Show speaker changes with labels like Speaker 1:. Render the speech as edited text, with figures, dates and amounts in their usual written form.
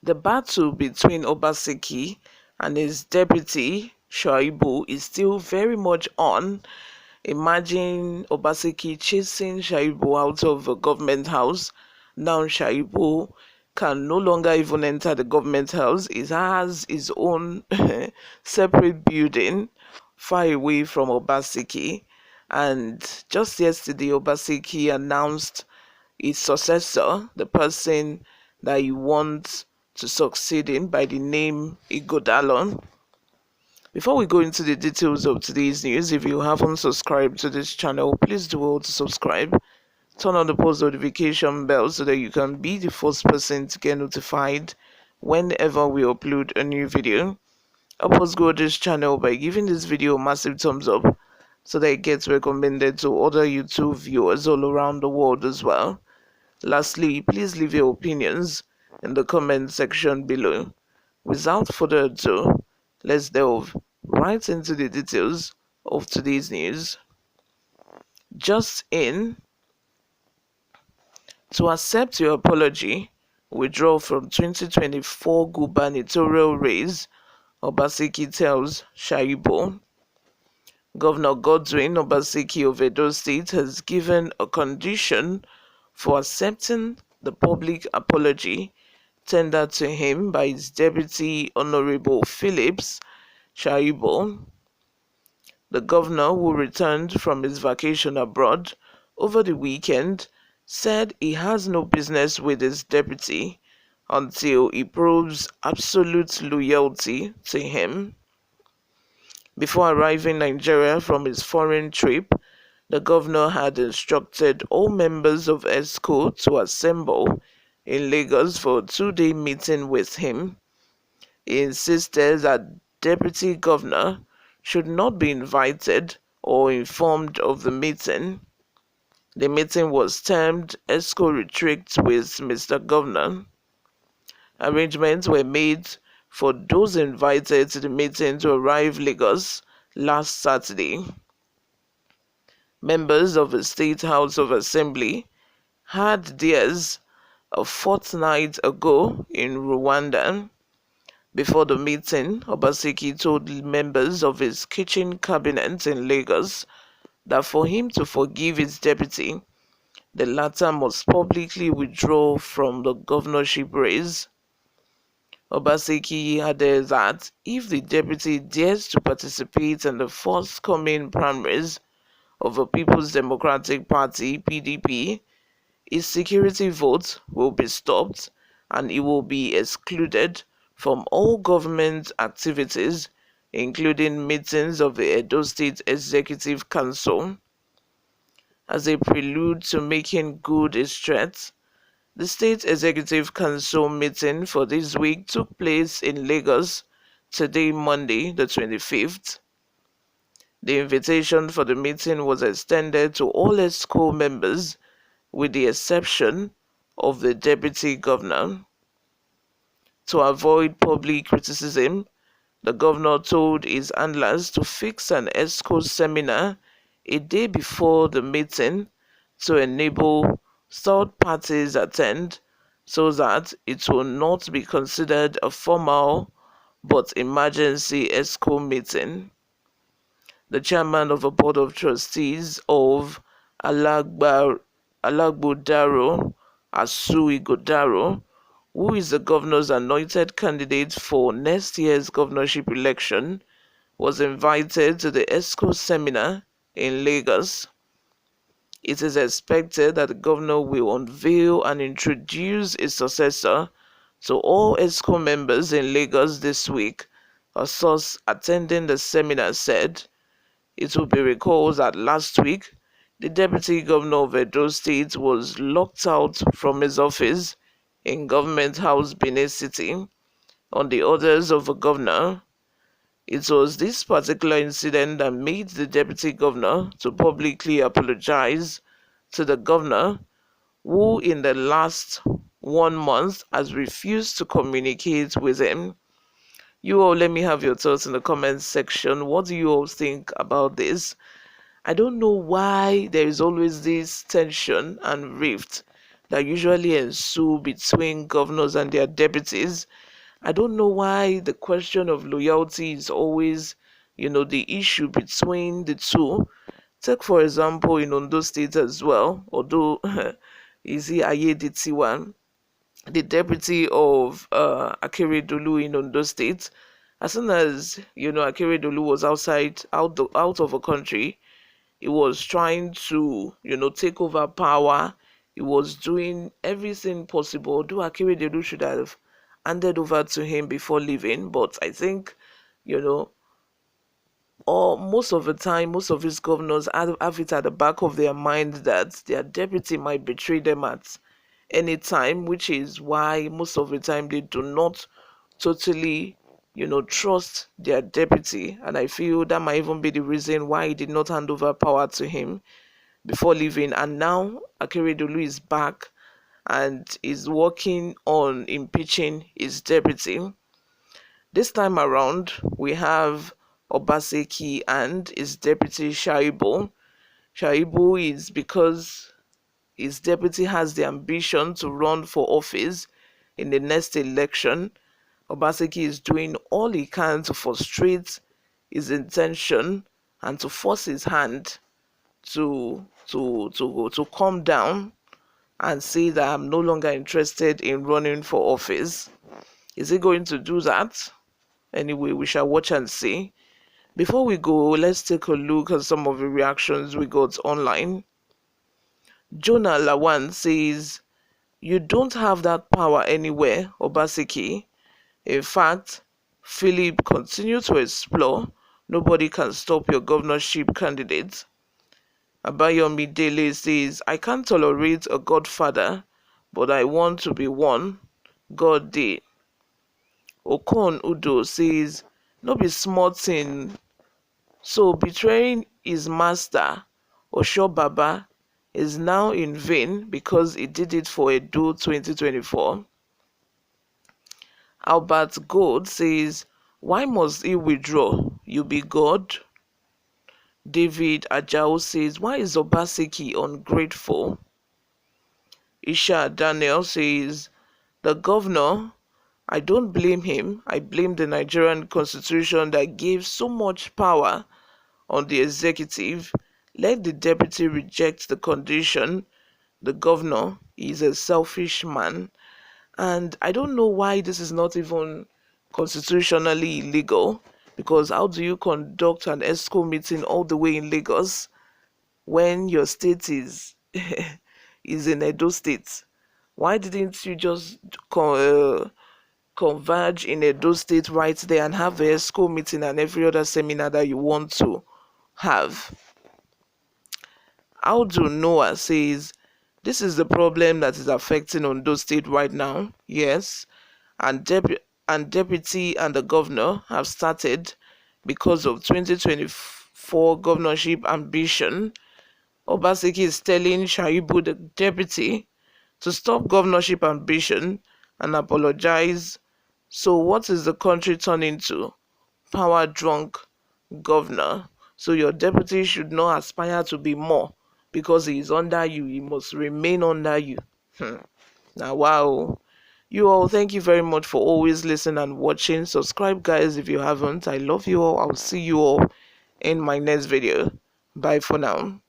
Speaker 1: The battle between Obaseki and his deputy Shaibu is still very much on. Imagine Obaseki chasing Shaibu out of a government house. Now Shaibu can no longer even enter the government house. It has his own separate building far away from Obaseki. And just yesterday, Obaseki announced his successor, the person that he wants to succeed in, by the name Igodalon. Before we go into the details of today's news, if you haven't subscribed to this channel, please do well to subscribe. Turn on the post notification bell so that you can be the first person to get notified whenever we upload a new video. Help us grow this channel by giving this video a massive thumbs up so that it gets recommended to other YouTube viewers all around the world as well. Lastly, please leave your opinions in the comment section below. Without further ado, let's delve right into the details of today's news. Just in, to accept your apology, withdraw from 2024 gubernatorial race, Obaseki tells Shaibu. Governor Godwin Obaseki of Edo State has given a condition for accepting the public apology tendered to him by his deputy Honorable Phillips Shaibu. The governor, who returned from his vacation abroad over the weekend, said he has no business with his deputy until he proves absolute loyalty to him. Before arriving in Nigeria from his foreign trip, the governor had instructed all members of ESCO to assemble in Lagos for a two-day meeting with him. He insisted that deputy governor should not be invited or informed of the meeting. The meeting was termed ESCO Retreat with Mr. Governor. Arrangements were made for those invited to the meeting to arrive Lagos last Saturday. Members of the State House of Assembly had theirs a fortnight ago in Rwanda. Before the meeting, Obaseki told members of his kitchen cabinet in Lagos that for him to forgive his deputy, the latter must publicly withdraw from the governorship race. Obaseki added that if the deputy dares to participate in the forthcoming primaries of the People's Democratic Party (PDP), his security vote will be stopped and he will be excluded from all government activities, including meetings of the Edo State Executive Council. As a prelude to making good his threat, the State Executive Council meeting for this week took place in Lagos today, Monday, the 25th. The invitation for the meeting was extended to all ESCO members with the exception of the deputy governor. To avoid public criticism, the governor told his handlers to fix an ESCO seminar a day before the meeting to enable third parties attend so that it will not be considered a formal but emergency ESCO meeting. The chairman of the board of trustees of Alagbodaro, Asu Igodaro, who is the governor's anointed candidate for next year's governorship election, was invited to the ESCO seminar in Lagos. It is expected that the governor will unveil and introduce his successor So all ESCO members in Lagos this week, a source attending the seminar said. It will be recalled that last week, the Deputy Governor of Edo State was locked out from his office in Government House, Benin City, on the orders of a governor. It was this particular incident that made the Deputy Governor to publicly apologize to the governor, who in the last 1 month has refused to communicate with him. You all, let me have your thoughts in the comments section. What do you all think about this? I don't know why there is always this tension and rift that usually ensue between governors and their deputies. I don't know why the question of loyalty is always, the issue between the two. Take, for example, in Ondo State as well, although Izi Ayeditiwa, the deputy of Akeredolu in Ondo State, as soon as, Akeredolu was out of a country, he was trying to, take over power. He was doing everything possible. Though Akeredolu should have handed over to him before leaving, but I think, you know, or most of the time, most of his governors have it at the back of their mind that their deputy might betray them at any time, which is why most of the time they do not totally, trust their deputy. And I feel that might even be the reason why he did not hand over power to him before leaving. And now Akeredolu is back and is working on impeaching his deputy. This time around, we have Obaseki and his deputy Shaibu. Shaibu is because his deputy has the ambition to run for office in the next election. Obaseki is doing all he can to frustrate his intention and to force his hand to calm down and say that I'm no longer interested in running for office. Is he going to do that? Anyway, we shall watch and see. Before we go, let's take a look at some of the reactions we got online. Jonah Lawan says, "You don't have that power anywhere, Obaseki. In fact, Philip, continue to explore. Nobody can stop your governorship candidate." Abayomi Dele says, "I can't tolerate a godfather, but I want to be one. God did." Okon Udo says, "No be small thing. So betraying his master, Osho Baba, is now in vain because he did it for Edo 2024. Albert Gold says, "Why must he withdraw? You be God." David Ajao says, "Why is Obaseki ungrateful?" Isha Daniel says, "The governor, I don't blame him. I blame the Nigerian constitution that gave so much power on the executive. Let the deputy reject the condition. The governor is a selfish man." And I don't know why this is not even constitutionally illegal, because how do you conduct an ESCO meeting all the way in Lagos when your state is is in Edo State? Why didn't you just converge in Edo State right there and have the ESCO meeting and every other seminar that you want to have? Audu Noah says, "This is the problem that is affecting Ondo State right now. Yes, and deputy and the governor have started because of 2024 governorship ambition. Obaseki is telling Shaibu, the deputy, to stop governorship ambition and apologize. So what is the country turning to? Power drunk governor. So your deputy should not aspire to be more because he is under you. He must remain under you." Now, wow. You all, thank you very much for always listening and watching. Subscribe, guys, if you haven't. I love you all. I'll see you all in my next video. Bye for now.